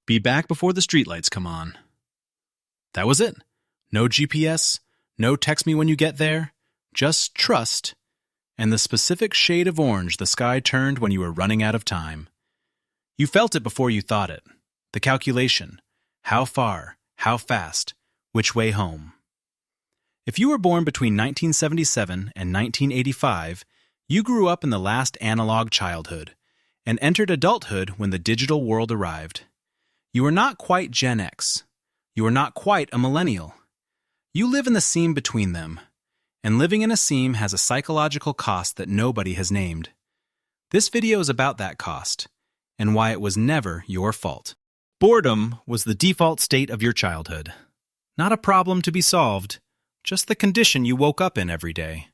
Be back before the streetlights come on. That was it. No GPS, no text me when you get there, just trust, and the specific shade of orange the sky turned when you were running out of time. You felt it before you thought it. The calculation. How far, how fast, which way home. If you were born between 1977 and 1985, you grew up in the last analog childhood and entered adulthood when the digital world arrived. You are not quite Gen X. You are not quite a millennial. You live in the seam between them, and living in a seam has a psychological cost that nobody has named. This video is about that cost, and why it was never your fault. Boredom was the default state of your childhood. Not a problem to be solved, just the condition you woke up in every day.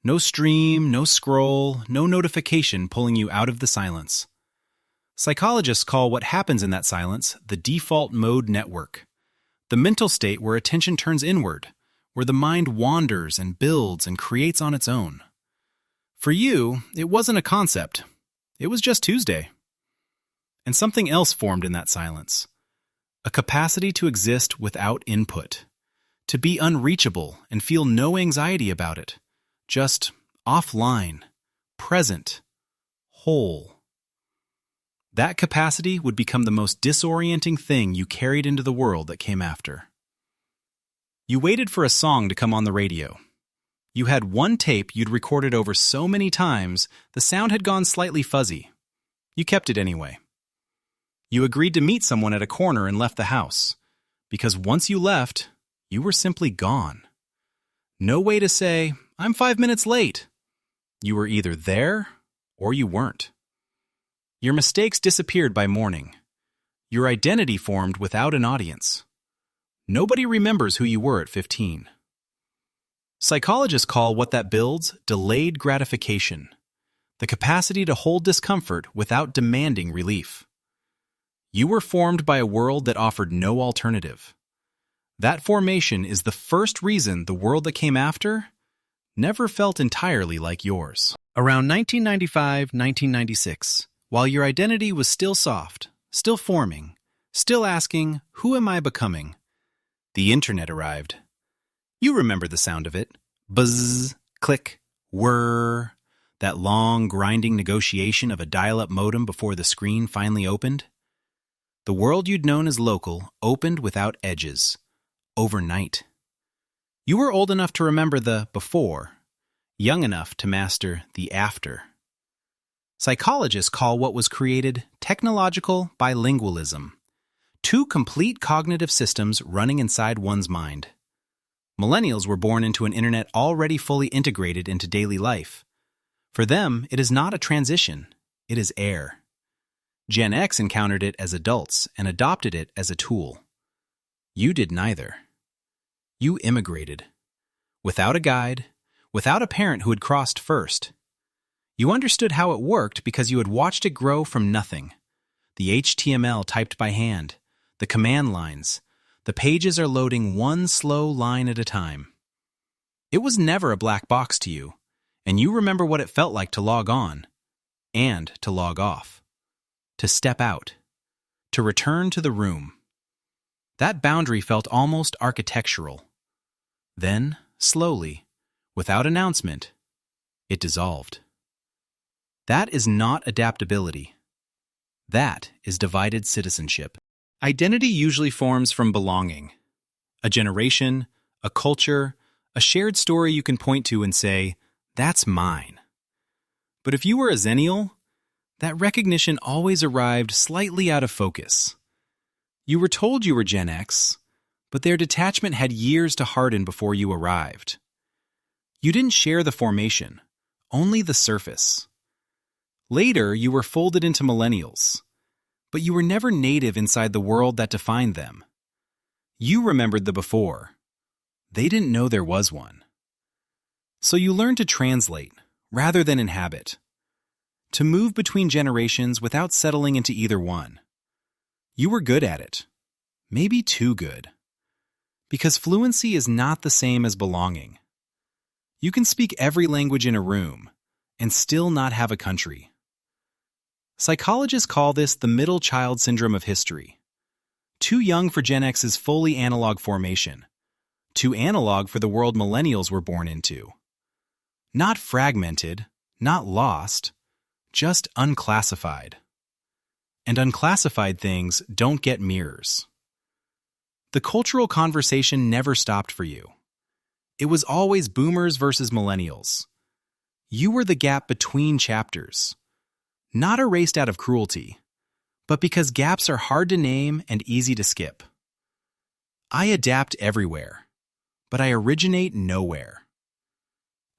No stream, no scroll, no notification pulling you out of the silence. Psychologists call what happens in that silence the default mode network, the mental state where attention turns inward, where the mind wanders and builds and creates on its own. For you, it wasn't a concept. It was just Tuesday. And something else formed in that silence. A capacity to exist without input. To be unreachable and feel no anxiety about it. Just offline, present, whole. That capacity would become the most disorienting thing you carried into the world that came after. You waited for a song to come on the radio. You had one tape you'd recorded over so many times, the sound had gone slightly fuzzy. You kept it anyway. You agreed to meet someone at a corner and left the house, because once you left, you were simply gone. No way to say, I'm 5 minutes late. You were either there or you weren't. Your mistakes disappeared by morning. Your identity formed without an audience. Nobody remembers who you were at 15. Psychologists call what that builds delayed gratification, the capacity to hold discomfort without demanding relief. You were formed by a world that offered no alternative. That formation is the first reason the world that came after never felt entirely like yours. Around 1995-1996, while your identity was still soft, still forming, still asking, who am I becoming? The internet arrived. You remember the sound of it. Buzz, click, whir, that long, grinding negotiation of a dial-up modem before the screen finally opened. The world you'd known as local opened without edges, overnight. You were old enough to remember the before, young enough to master the after. Psychologists call what was created technological bilingualism, two complete cognitive systems running inside one's mind. Millennials were born into an internet already fully integrated into daily life. For them, it is not a transition, it is air. Gen X encountered it as adults and adopted it as a tool. You did neither. You immigrated. Without a guide, without a parent who had crossed first. You understood how it worked because you had watched it grow from nothing. The HTML typed by hand, the command lines, the pages are loading one slow line at a time. It was never a black box to you, and you remember what it felt like to log on and to log off, to step out, to return to the room. That boundary felt almost architectural. Then, slowly, without announcement, it dissolved. That is not adaptability. That is divided citizenship. Identity usually forms from belonging. A generation, a culture, a shared story you can point to and say, that's mine. But if you were a Xennial, that recognition always arrived slightly out of focus. You were told you were Gen X, but their detachment had years to harden before you arrived. You didn't share the formation, only the surface. Later, you were folded into Millennials, but you were never native inside the world that defined them. You remembered the before. They didn't know there was one. So you learned to translate, rather than inhabit. To move between generations without settling into either one. You were good at it. Maybe too good. Because fluency is not the same as belonging. You can speak every language in a room and still not have a country. Psychologists call this the middle child syndrome of history. Too young for Gen X's fully analog formation. Too analog for the world millennials were born into. Not fragmented, not lost, just unclassified. And unclassified things don't get mirrors. The cultural conversation never stopped for you. It was always boomers versus millennials. You were the gap between chapters. Not erased out of cruelty, but because gaps are hard to name and easy to skip. I adapt everywhere, but I originate nowhere.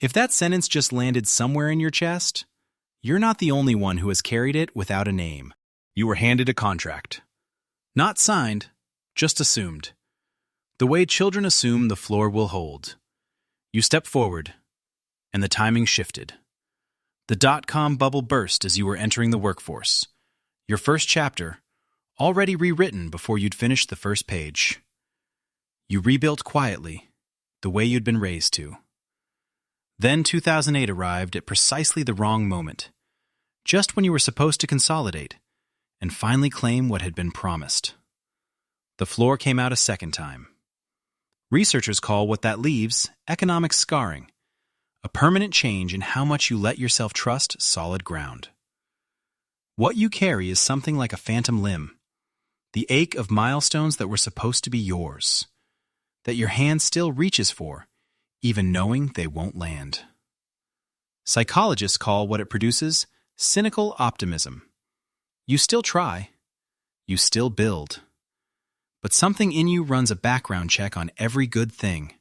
If that sentence just landed somewhere in your chest, you're not the only one who has carried it without a name. You were handed a contract. Not signed, just assumed. The way children assume the floor will hold. You step forward, and the timing shifted. The dot-com bubble burst as you were entering the workforce. Your first chapter, already rewritten before you'd finished the first page. You rebuilt quietly, the way you'd been raised to. Then 2008 arrived at precisely the wrong moment, just when you were supposed to consolidate and finally claim what had been promised. The floor came out a second time. Researchers call what that leaves economic scarring, a permanent change in how much you let yourself trust solid ground. What you carry is something like a phantom limb, the ache of milestones that were supposed to be yours, that your hand still reaches for, even knowing they won't land. Psychologists call what it produces cynical optimism. You still try, you still build, but something in you runs a background check on every good thing,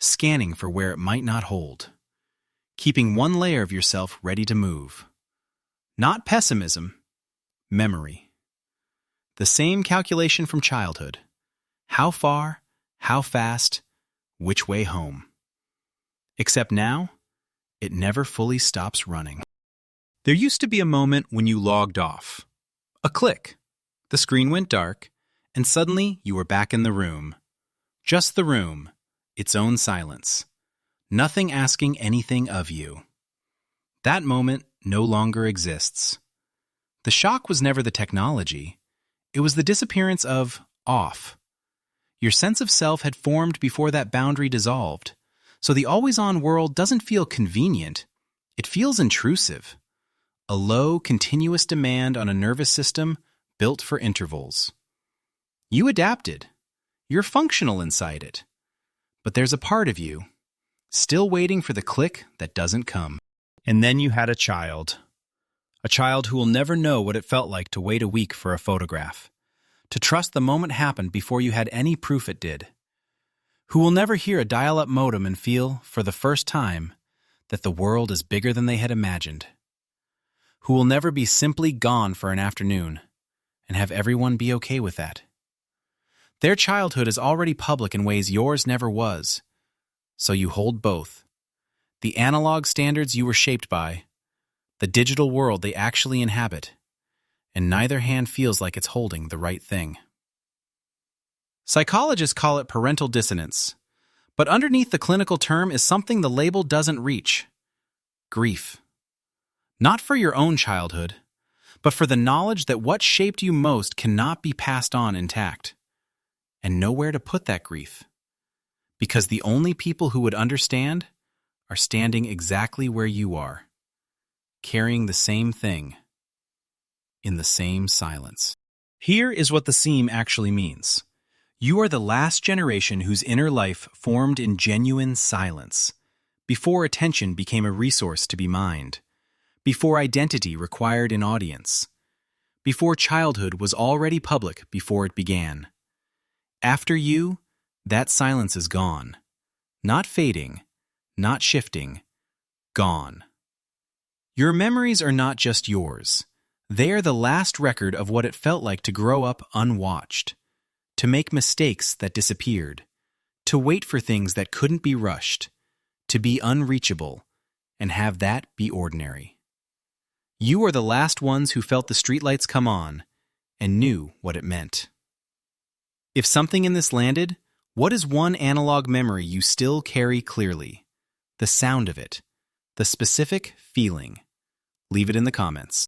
scanning for where it might not hold, keeping one layer of yourself ready to move. Not pessimism, memory. The same calculation from childhood. How far, how fast, which way home. Except now, it never fully stops running. There used to be a moment when you logged off. A click. The screen went dark, and suddenly you were back in the room. Just the room, its own silence. Nothing asking anything of you. That moment no longer exists. The shock was never the technology. It was the disappearance of off. Your sense of self had formed before that boundary dissolved, so the always-on world doesn't feel convenient. It feels intrusive. A low, continuous demand on a nervous system built for intervals. You adapted. You're functional inside it. But there's a part of you, still waiting for the click that doesn't come. And then you had a child. A child who will never know what it felt like to wait a week for a photograph. To trust the moment happened before you had any proof it did. Who will never hear a dial-up modem and feel, for the first time, that the world is bigger than they had imagined. Who will never be simply gone for an afternoon and have everyone be okay with that. Their childhood is already public in ways yours never was, so you hold both. The analog standards you were shaped by, the digital world they actually inhabit, and neither hand feels like it's holding the right thing. Psychologists call it parental dissonance, but underneath the clinical term is something the label doesn't reach: grief. Not for your own childhood, but for the knowledge that what shaped you most cannot be passed on intact, and nowhere to put that grief, because the only people who would understand are standing exactly where you are, carrying the same thing, in the same silence. Here is what the seam actually means. You are the last generation whose inner life formed in genuine silence, before attention became a resource to be mined, before identity required an audience, before childhood was already public before it began. After you, that silence is gone. Not fading, not shifting, gone. Your memories are not just yours. They are the last record of what it felt like to grow up unwatched, to make mistakes that disappeared, to wait for things that couldn't be rushed, to be unreachable, and have that be ordinary. You are the last ones who felt the streetlights come on and knew what it meant. If something in this landed, what is one analog memory you still carry clearly? The sound of it, the specific feeling. Leave it in the comments.